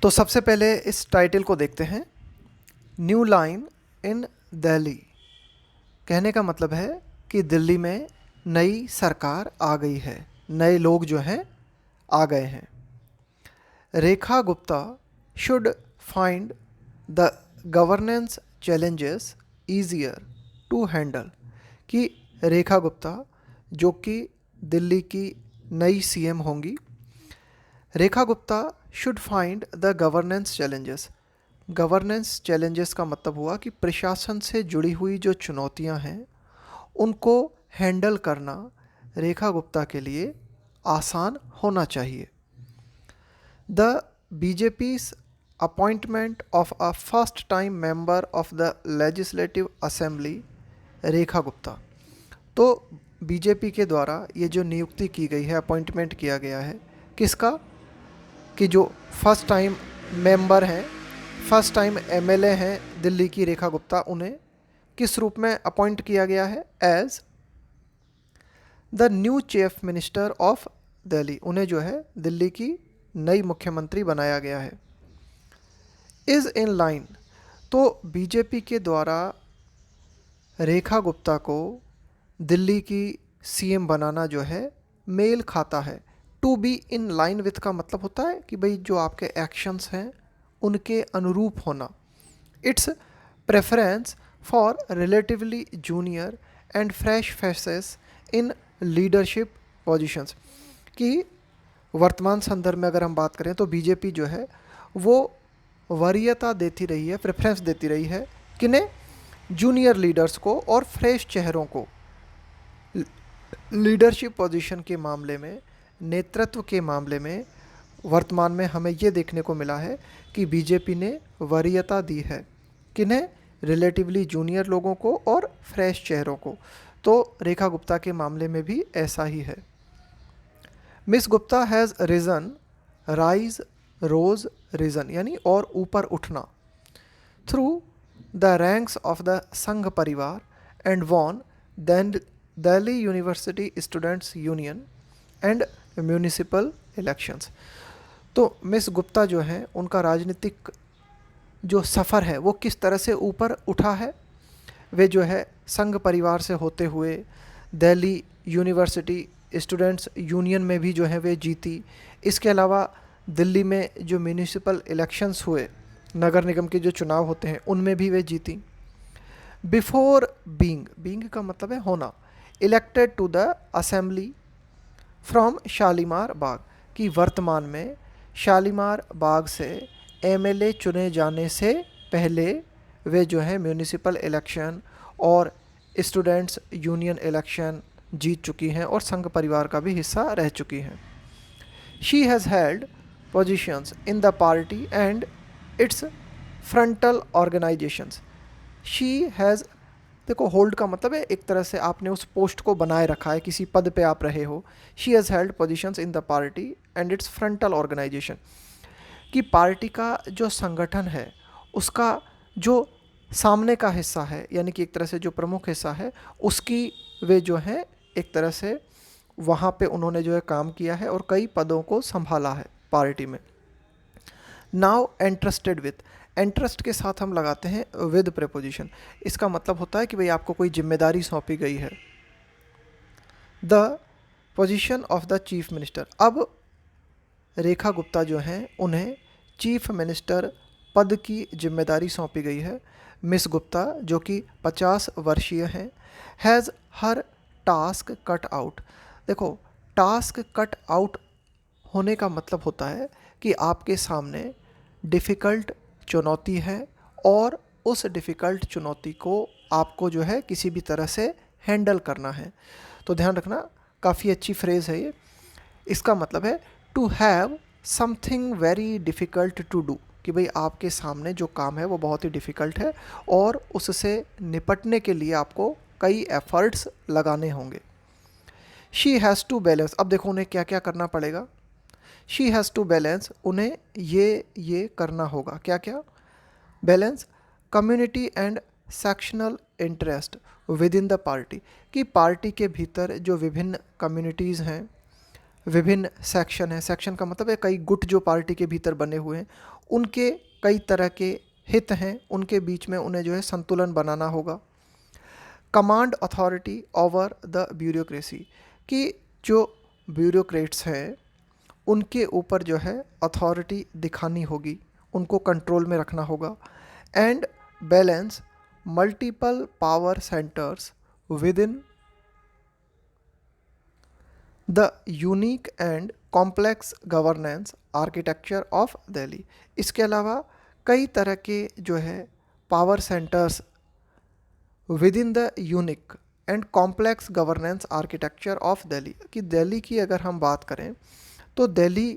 तो सबसे पहले इस टाइटल को देखते हैं। न्यू लाइन इन दिल्ली कहने का मतलब है कि दिल्ली में नई सरकार आ गई है, नए लोग जो हैं आ गए हैं। Rekha Gupta should find the governance challenges easier to handle कि रेखा गुप्ता जो कि दिल्ली की नई सीएम होंगी, Rekha Gupta should find the governance challenges. Governance challenges का मतलब हुआ कि प्रशासन से जुड़ी हुई जो चुनौतियां हैं उनको हैंडल करना रेखा गुप्ता के लिए आसान होना चाहिए। The BJP's appointment of a first time member of the legislative assembly Rekha Gupta. तो बीजेपी के द्वारा ये जो नियुक्ति की गई है, अपॉइंटमेंट किया गया है किसका, कि जो फर्स्ट टाइम मेंबर हैं, फर्स्ट टाइम एमएलए हैं दिल्ली की रेखा गुप्ता, उन्हें किस रूप में अपॉइंट किया गया है, as the new chief minister of Delhi. उन्हें जो है दिल्ली की नई मुख्यमंत्री बनाया गया है। इज इन लाइन, तो बीजेपी के द्वारा रेखा गुप्ता को दिल्ली की सीएम बनाना जो है मेल खाता है। To be in line with का मतलब होता है कि भाई जो आपके एक्शंस हैं उनके अनुरूप होना। It's preference for relatively junior and fresh faces in leadership positions, कि वर्तमान संदर्भ में अगर हम बात करें तो बीजेपी जो है वो वरीयता देती रही है, प्रेफरेंस देती रही है किन्हें, जूनियर लीडर्स को और फ्रेश चेहरों को। लीडरशिप पोजीशन के मामले में, नेतृत्व के मामले में वर्तमान में हमें ये देखने को मिला है कि बीजेपी ने वरीयता दी है किन्हें, रिलेटिवली जूनियर लोगों को और फ्रेश चेहरों को। तो रेखा गुप्ता के मामले में भी ऐसा ही है। Miss Gupta has risen, rise, rose, risen यानी और ऊपर उठना, through the ranks of the Sangh Parivar and won Delhi university students union and municipal elections. तो मिस गुप्ता जो हैं उनका राजनीतिक जो सफ़र है वो किस तरह से ऊपर उठा है, वे जो है संघ परिवार से होते हुए दिल्ली यूनिवर्सिटी स्टूडेंट्स यूनियन में भी जो है वे जीती। इसके अलावा दिल्ली में जो म्यूनिसिपल इलेक्शंस हुए, नगर निगम के जो चुनाव होते हैं उनमें भी वे जीती। बिफोर बीइंग का मतलब है होना, elected to the assembly from Shalimar Bagh, की वर्तमान में शालीमार बाग से एमएलए चुने जाने से पहले वे जो है म्यूनिसिपल इलेक्शन और स्टूडेंट्स यूनियन इलेक्शन जीत चुकी हैं और संघ परिवार का भी हिस्सा रह चुकी हैं। She has held positions in the party and its frontal organisations. She has, देखो होल्ड का मतलब है एक तरह से आपने उस पोस्ट को बनाए रखा है, किसी पद पे आप रहे हो। She has held positions in the party and its frontal organisation, कि पार्टी का जो संगठन है उसका जो सामने का हिस्सा है, यानी कि एक तरह से जो प्रमुख हिस्सा है उसकी वे जो है एक तरह से वहाँ पे उन्होंने जो है काम किया है और कई पदों को संभाला है पार्टी में। नाउ एंट्रस्टेड विथ, एंट्रस्ट के साथ हम लगाते हैं विद प्रेपोजिशन। इसका मतलब होता है कि भाई आपको कोई जिम्मेदारी सौंपी गई है। The position of the chief minister, अब रेखा गुप्ता जो हैं उन्हें चीफ मिनिस्टर पद की जिम्मेदारी सौंपी गई है। मिस गुप्ता जो कि 50 वर्षीय हैं, has her task cut out. देखो टास्क कट आउट होने का मतलब होता है कि आपके सामने डिफ़िकल्ट चुनौती है और उस डिफ़िकल्ट चुनौती को आपको जो है किसी भी तरह से हैंडल करना है। तो ध्यान रखना, काफ़ी अच्छी फ्रेज़ है ये। इसका मतलब है to have something very difficult to do, कि भाई आपके सामने जो काम है वो बहुत ही डिफ़िकल्ट है और उससे निपटने के लिए आपको कई एफ़र्ट्स लगाने होंगे। शी हैज़ टू बैलेंस, अब देखो उन्हें क्या क्या करना पड़ेगा। शी हैज़ टू बैलेंस, उन्हें ये करना होगा, क्या क्या balance, community and sectional interest with in the party, कि पार्टी के भीतर जो विभिन्न कम्युनिटीज़ हैं, विभिन्न सेक्शन हैं, सेक्शन का मतलब है कई गुट जो पार्टी के भीतर बने हुए हैं, उनके कई तरह के हित हैं, उनके बीच में उन्हें जो है संतुलन बनाना होगा। Command authority over the bureaucracy, कि जो ब्यूरोक्रेट्स हैं उनके ऊपर जो है अथॉरिटी दिखानी होगी, उनको कंट्रोल में रखना होगा। And balance multiple power centres with in the unique and complex governance architecture of Delhi. इसके अलावा कई तरह के जो है power centres with in the unique and complex governance architecture of Delhi, कि दिल्ली की अगर हम बात करें तो दिल्ली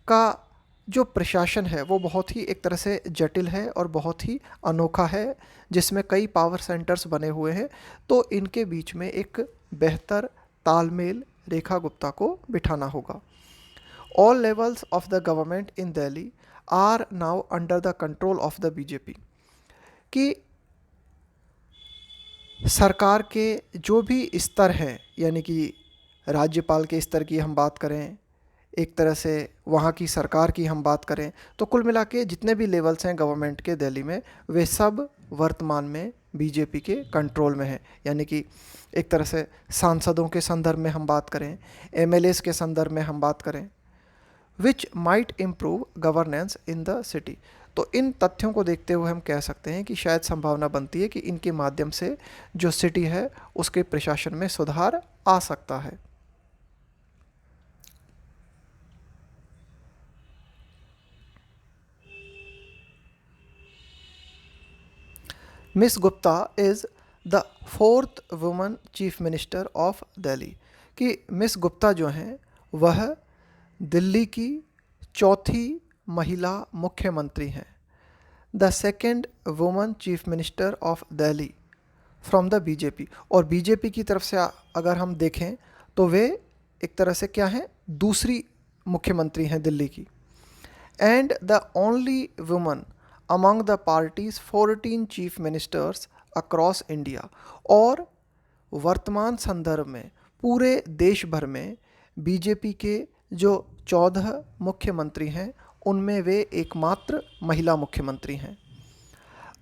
का जो प्रशासन है वो बहुत ही एक तरह से जटिल है और बहुत ही अनोखा है, जिसमें कई पावर सेंटर्स बने हुए हैं। तो इनके बीच में एक बेहतर तालमेल रेखा गुप्ता को बिठाना होगा। All levels of the government in Delhi are now under the control of the BJP, कि सरकार के जो भी स्तर हैं, यानी कि राज्यपाल के स्तर की हम बात करें, एक तरह से वहाँ की सरकार की हम बात करें, तो कुल मिला के जितने भी लेवल्स हैं गवर्नमेंट के दिल्ली में, वे सब वर्तमान में बीजेपी के कंट्रोल में है। यानी कि एक तरह से सांसदों के संदर्भ में हम बात करें, एमएलएस के संदर्भ में हम बात करें, which might improve governance in the city. तो इन तथ्यों को देखते हुए हम कह सकते हैं कि शायद संभावना बनती है कि इनके माध्यम से जो सिटी है उसके प्रशासन में सुधार आ सकता है। Miss Gupta is the fourth woman chief minister of Delhi, कि मिस गुप्ता जो हैं वह दिल्ली की चौथी महिला मुख्यमंत्री हैं। The second woman chief minister of Delhi from the BJP, और बीजेपी की तरफ से अगर हम देखें तो वे एक तरह से क्या हैं, दूसरी मुख्यमंत्री हैं दिल्ली की। And the only woman among the parties 14 chief ministers across India, और वर्तमान संदर्भ में पूरे देश भर में बीजेपी के जो 14 मुख्यमंत्री हैं उनमें वे एकमात्र महिला मुख्यमंत्री हैं।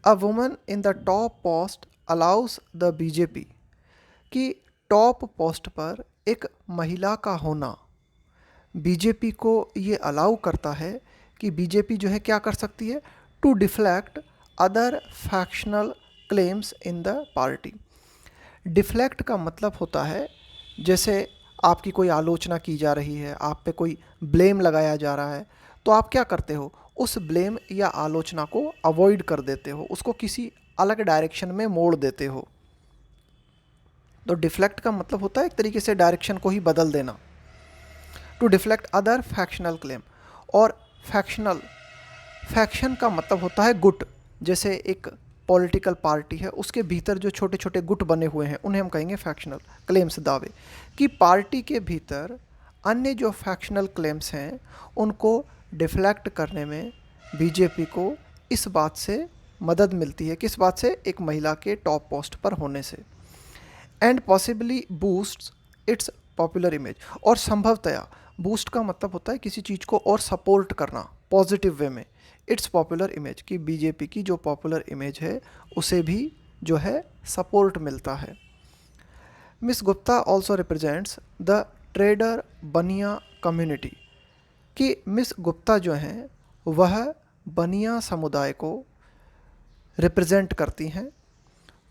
A woman in the top post allow us the BJP, कि टॉप पोस्ट पर एक महिला का होना बीजेपी को ये अलाउ करता है कि बीजेपी जो है क्या कर सकती है, to deflect other factional claims in the party. Deflect का मतलब होता है जैसे आपकी कोई आलोचना की जा रही है, आप पे कोई ब्लेम लगाया जा रहा है, तो आप क्या करते हो, उस ब्लेम या आलोचना को अवॉइड कर देते हो, उसको किसी अलग डायरेक्शन में मोड़ देते हो। तो डिफ्लेक्ट का मतलब होता है एक तरीके से डायरेक्शन को ही बदल देना, टू डिफ्लेक्ट अदर फैक्शनल क्लेम। और फैक्शन का मतलब होता है गुट, जैसे एक पॉलिटिकल पार्टी है उसके भीतर जो छोटे छोटे गुट बने हुए हैं उन्हें हम कहेंगे फैक्शनल क्लेम्स, दावे। कि पार्टी के भीतर अन्य जो फैक्शनल क्लेम्स हैं उनको डिफ्लेक्ट करने में बीजेपी को इस बात से मदद मिलती है, किस बात से, एक महिला के टॉप पोस्ट पर होने से। And possibly boosts it's popular image, और संभवतया बूस्ट का मतलब होता है किसी चीज़ को और सपोर्ट करना पॉजिटिव वे में, इट्स पॉपुलर इमेज, कि बीजेपी की जो पॉपुलर इमेज है उसे भी जो है सपोर्ट मिलता है। Miss Gupta also represents the trader Bania community, कि मिस गुप्ता जो हैं वह बनिया समुदाय को रिप्रेजेंट करती हैं,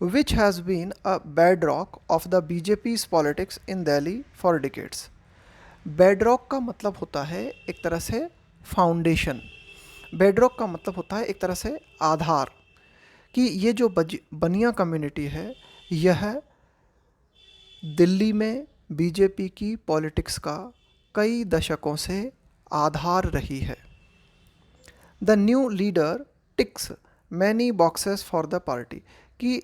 which has been a bedrock of the BJP's politics in Delhi for decades. Bedrock का मतलब होता है एक तरह से फाउंडेशन, बेडरॉक का मतलब होता है एक तरह से आधार, कि ये जो बनिया कम्युनिटी है यह दिल्ली में बीजेपी की पॉलिटिक्स का कई दशकों से आधार रही है। The new leader ticks many boxes for the party, कि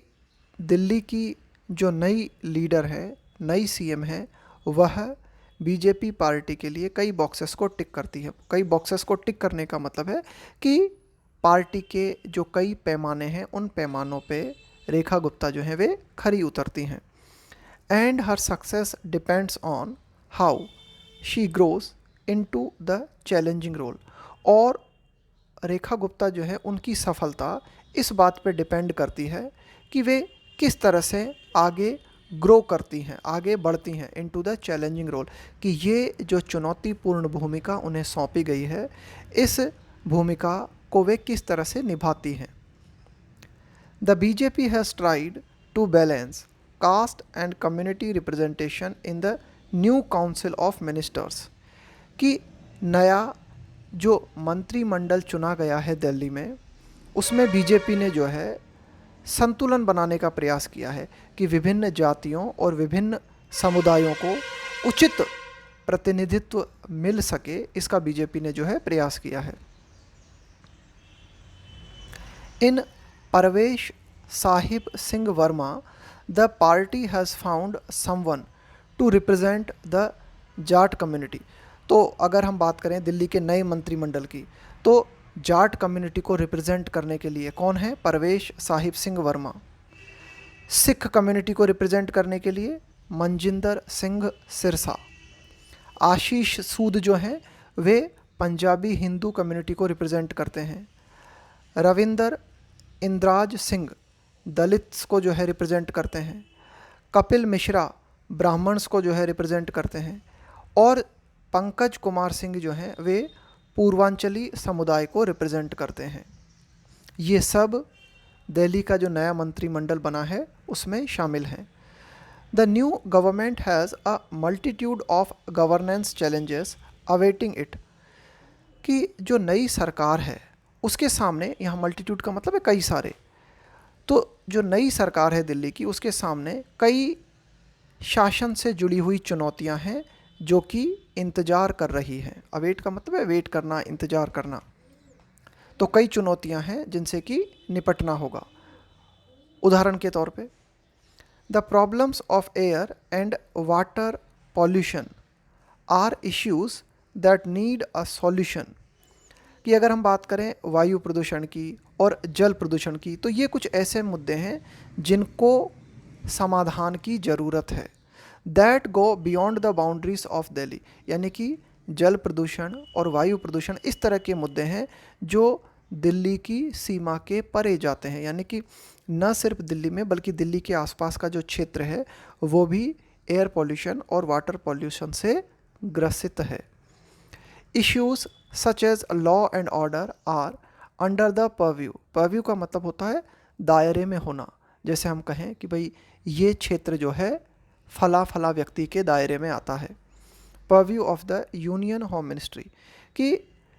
दिल्ली की जो नई लीडर है, नई सीएम है, वह बीजेपी पार्टी के लिए कई बॉक्सेस को टिक करती है। कई बॉक्सेस को टिक करने का मतलब है कि पार्टी के जो कई पैमाने हैं उन पैमानों पे रेखा गुप्ता जो है वे खरी उतरती हैं। And her success depends on how she grows into the challenging role, और रेखा गुप्ता जो है उनकी सफलता इस बात पे डिपेंड करती है कि वे किस तरह से आगे ग्रो करती हैं, आगे बढ़ती हैं इनटू द चैलेंजिंग रोल, कि ये जो चुनौतीपूर्ण भूमिका उन्हें सौंपी गई है, इस भूमिका को वे किस तरह से निभाती हैं। The BJP has tried to balance caste and community representation in the new council of ministers, कि नया जो मंत्रिमंडल चुना गया है दिल्ली में, उसमें बीजेपी ने जो है संतुलन बनाने का प्रयास किया है कि विभिन्न जातियों और विभिन्न समुदायों को उचित प्रतिनिधित्व मिल सके, इसका बीजेपी ने जो है प्रयास किया है। In Parvesh Sahib Singh Verma the party has found someone to represent the Jat community. तो अगर हम बात करें दिल्ली के नए मंत्रिमंडल की, तो जाट कम्युनिटी को रिप्रेजेंट करने के लिए कौन है? परवेश साहिब सिंह वर्मा। सिख कम्युनिटी को रिप्रेजेंट करने के लिए मनजिंदर सिंह सिरसा। आशीष सूद जो हैं वे पंजाबी हिंदू कम्युनिटी को रिप्रेजेंट करते हैं। रविंदर इंद्राज सिंह दलित्स को जो है रिप्रेजेंट करते हैं। कपिल मिश्रा ब्राह्मण्स को जो है रिप्रेजेंट करते हैं। और पंकज कुमार सिंह जो हैं वे पूर्वांचली समुदाय को रिप्रेजेंट करते हैं। ये सब दिल्ली का जो नया मंत्रिमंडल बना है उसमें शामिल हैं। The new government has a multitude of governance challenges awaiting it, कि जो नई सरकार है उसके सामने, यहाँ मल्टीट्यूड का मतलब है कई सारे, तो जो नई सरकार है दिल्ली की उसके सामने कई शासन से जुड़ी हुई चुनौतियां हैं जो कि इंतज़ार कर रही हैं। अवेट का मतलब है वेट करना, इंतज़ार करना। तो कई चुनौतियां हैं जिनसे कि निपटना होगा। उदाहरण के तौर पे the problems of air and water pollution are issues that need a solution, कि अगर हम बात करें वायु प्रदूषण की और जल प्रदूषण की, तो ये कुछ ऐसे मुद्दे हैं जिनको समाधान की ज़रूरत है। That go beyond the boundaries of Delhi, यानी कि जल प्रदूषण और वायु प्रदूषण इस तरह के मुद्दे हैं जो दिल्ली की सीमा के परे जाते हैं, यानी कि न सिर्फ दिल्ली में बल्कि दिल्ली के आसपास का जो क्षेत्र है वो भी एयर पॉल्यूशन और वाटर पॉल्यूशन से ग्रसित है। Issues such as law and order are under the purview, purview का मतलब होता है दायरे में होना। जैसे हम कहें कि भाई ये क्षेत्र जो है फला फला व्यक्ति के दायरे में आता है। Purview of the union home ministry, कि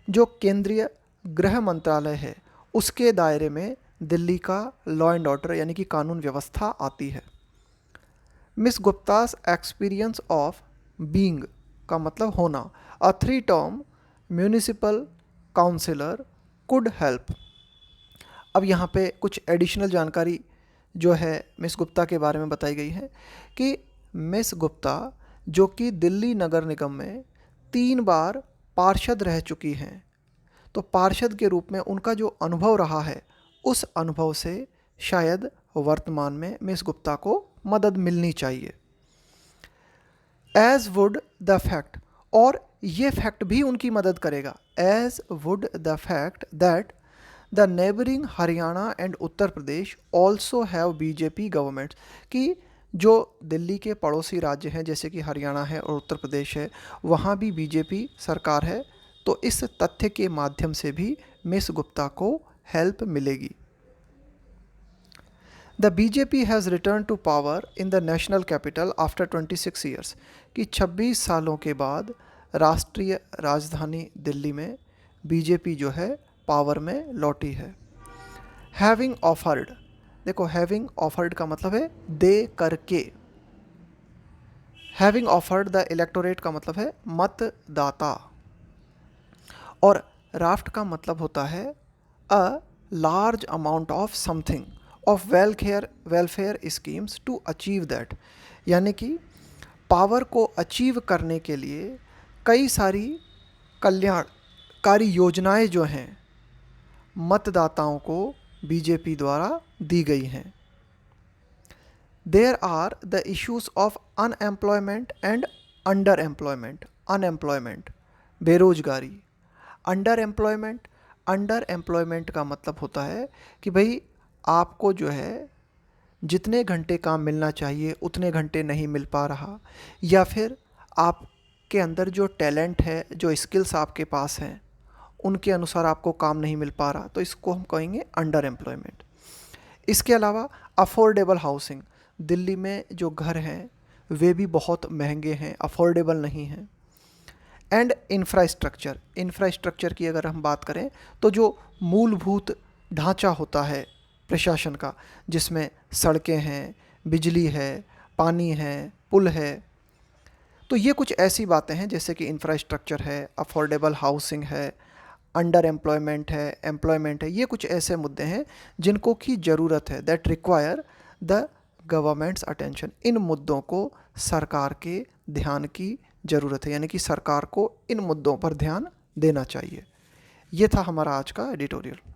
जो केंद्रीय गृह मंत्रालय है उसके दायरे में दिल्ली का लॉ एंड ऑर्डर यानी कि कानून व्यवस्था आती है। Miss Gupta's experience of being का मतलब होना, a 3 term municipal councillor could help. अब यहाँ पे कुछ एडिशनल जानकारी जो है मिस गुप्ता के बारे में बताई गई है कि मिस गुप्ता जो कि दिल्ली नगर निगम में 3 बार पार्षद रह चुकी हैं, तो पार्षद के रूप में उनका जो अनुभव रहा है उस अनुभव से शायद वर्तमान में मिस गुप्ता को मदद मिलनी चाहिए। एज वुड द फैक्ट, और ये फैक्ट भी उनकी मदद करेगा। As would the fact that the neighbouring Haryana and Uttar Pradesh also have BJP governments, कि जो दिल्ली के पड़ोसी राज्य हैं जैसे कि हरियाणा है और उत्तर प्रदेश है वहाँ भी बीजेपी सरकार है, तो इस तथ्य के माध्यम से भी मिस गुप्ता को हेल्प मिलेगी। The BJP has return to power in the national capital after 26 years, कि 26 सालों के बाद राष्ट्रीय राजधानी दिल्ली में बीजेपी जो है पावर में लौटी है। हैविंग ऑफर्ड, देखो हैविंग ऑफर्ड का मतलब है दे करके। हैविंग ऑफर्ड द इलेक्टोरेट का मतलब है मतदाता, और राफ्ट का मतलब होता है a large amount of something of welfare schemes to achieve that, यानी कि पावर को अचीव करने के लिए कई सारी कल्याणकारी योजनाएं जो हैं मतदाताओं को बीजेपी द्वारा दी गई हैं। There are the issues of unemployment and underemployment. Unemployment बेरोजगारी, अंडर एम्प्लॉयमेंट अंडर एम्प्लॉयमेंट का मतलब होता है कि भाई आपको जो है जितने घंटे काम मिलना चाहिए उतने घंटे नहीं मिल पा रहा, या फिर आपके अंदर जो टैलेंट है, जो स्किल्स आपके पास हैं, उनके अनुसार आपको काम नहीं मिल पा रहा, तो इसको हम कहेंगे अंडर एम्प्लॉयमेंट। इसके अलावा अफोर्डेबल हाउसिंग, दिल्ली में जो घर हैं वे भी बहुत महंगे हैं, अफोर्डेबल नहीं हैं। एंड इंफ्रास्ट्रक्चर की अगर हम बात करें तो जो मूलभूत ढांचा होता है प्रशासन का, जिसमें सड़कें हैं, बिजली है, पानी है, पुल है, तो ये कुछ ऐसी बातें हैं जैसे कि इंफ्रास्ट्रक्चर है, अफोर्डेबल हाउसिंग है, अंडर एम्प्लॉयमेंट है, ये कुछ ऐसे मुद्दे हैं जिनको की ज़रूरत है, that require the government's attention. इन मुद्दों को सरकार के ध्यान की ज़रूरत है, यानी कि सरकार को इन मुद्दों पर ध्यान देना चाहिए। ये था हमारा आज का एडिटोरियल।